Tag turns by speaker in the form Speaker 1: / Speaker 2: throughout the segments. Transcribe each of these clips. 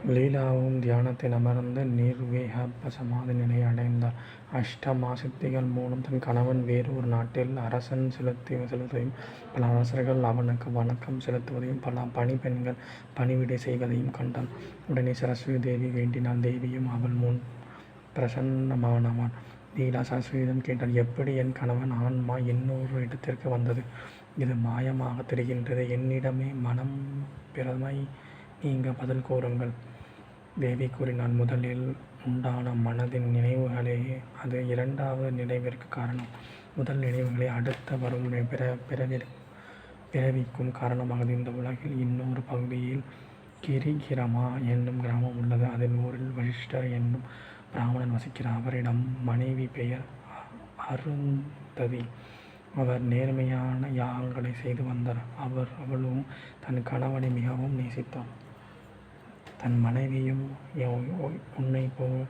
Speaker 1: லீலாவும் தியானத்தில் அமர்ந்து நிர்விகல்ப சமாதி நிலையை அடைந்தார். அஷ்டமா சித்திகள் மூலம் தன் கணவன் வேறு ஒரு நாட்டில் அரசன் செலுத்துவதையும், பல அரசர்கள் அவனுக்கு வணக்கம் செலுத்துவதையும், பல பணிப்பெண்கள் பணிவிடை செய்வதையும் கண்டாள். உடனே சரஸ்வதி தேவி வேண்டினாள். தேவியும் அவள் முன் பிரசன்னமானவள். லீலா சரஸ்வதியிடம் கேட்டாள், எப்படி என் கணவன் ஆன்மா இன்னொரு இடத்திற்கு வந்தது? இது மாயமாக தெரிகின்றது. என்னிடமே மனம் பிரமை நீங்க பதில் கூறுங்கள். தேவி கூறினாள், முதலில் உண்டான மனதின் நினைவுகளே அது இரண்டாவது நினைவிற்கு காரணம். முதல் நினைவுகளே அடுத்த வரும் பிறவிக்கும் காரணமாகுது. இந்த உலகில் இன்னொரு பகுதியில் கிரிகிரமா என்னும் கிராமம் உள்ளது. அதன் ஊரில் வசிஷ்டர் என்னும் பிராமணன் வசிக்கிறார். அவரிடம் மனைவி பெயர் அருந்ததி. அவர் நேர்மையான யாகங்களை செய்து வந்தார். அவளும் தன் கணவனை மிகவும் நேசித்தார். தன் மனைவியும் உன்னை போல்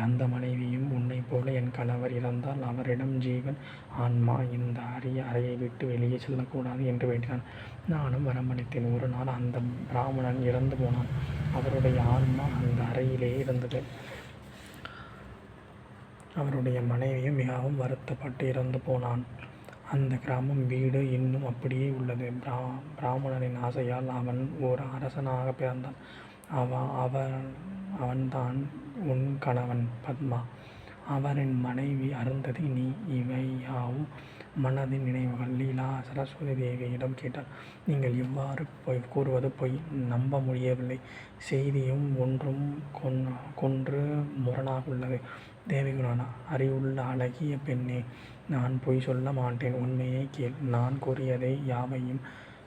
Speaker 1: அந்த மனைவியும் உன்னை போல என் கணவர் இறந்தால் அவரிடம் ஜீவன் ஆன்மா இந்த அறையை விட்டு வெளியே செல்லக்கூடாது என்று வேண்டினான். நானும் வரமளித்தேன். ஒரு நாள் அந்த பிராமணன் இறந்து போனான். அவருடைய ஆன்மா அந்த அறையிலேயே இருந்தது. அவருடைய மனைவியும் மிகவும் வருத்தப்பட்டு இறந்து போனான். அந்த கிராமம் வீடு இன்னும் அப்படியே உள்ளது. பிராமணனின் ஆசையால் அவன் ஒரு அரசனாக பிறந்தான். அவன்தான் உன் கணவன் பத்மா. அவரின் மனைவி அருந்ததி நீ. இவையாவும் மனதின் நினைவுகள். லீலா சரஸ்வதி தேவியிடம் கேட்டாள், நீங்கள் இவ்வாறு கூறுவது பொய், நம்ப முடியவில்லை. செய்தியும் ஒன்றும் கொன்று முரணாக உள்ளது. தேவி கூறினாள், அறிவுள்ள அழகிய பெண்ணே, நான் பொய் சொல்ல மாட்டேன். உண்மையை கேள். நான் கூறியதை யாவையும்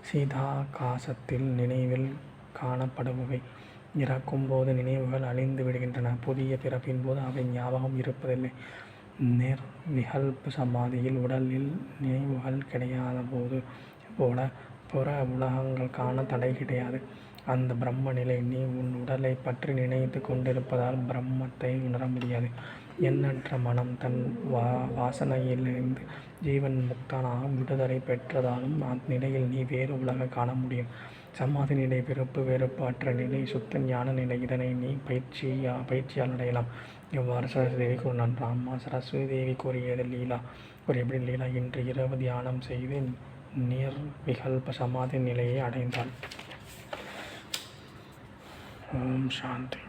Speaker 1: சீதாகாசத்தில் நினைவில் காணப்படுபவை. இறக்கும்போது நினைவுகள் அழிந்து விடுகின்றன. புதிய பிறப்பின் போது அவை ஞாபகம் இருப்பதில்லை. நிர்விகல்ப சமாதியில் உடலில் நினைவுகள் கிடையாத போல புற உலகங்களுக்கான தடை கிடையாது. அந்த பிரம்ம நிலை. நீ உன் உடலை பற்றி நினைத்து கொண்டிருப்பதால் பிரம்மத்தை உணர முடியாது. எண்ணற்ற மனம் தன் வாசனையிலிருந்து ஜீவன் முக்தனாக விடுதலை பெற்றதாலும் அந்நிலையில் நீ வேறு உலக காண முடியும். சமாதி நிலை பிறப்பு வெறுப்பு அற்ற நிலை, சுத்த ஞான நிலை. இதனை நீ பயிற்சியால் அடையலாம். இவ்வாறு சரஸ்வதி தேவி கூறினான். ராமா சரஸ்வதி தேவி கூறியபடி லீலா இன்று இரவு தியானம் செய்து நிர்விகல்ப சமாதி நிலையை அடைந்தாள். ஓம் சாந்தி.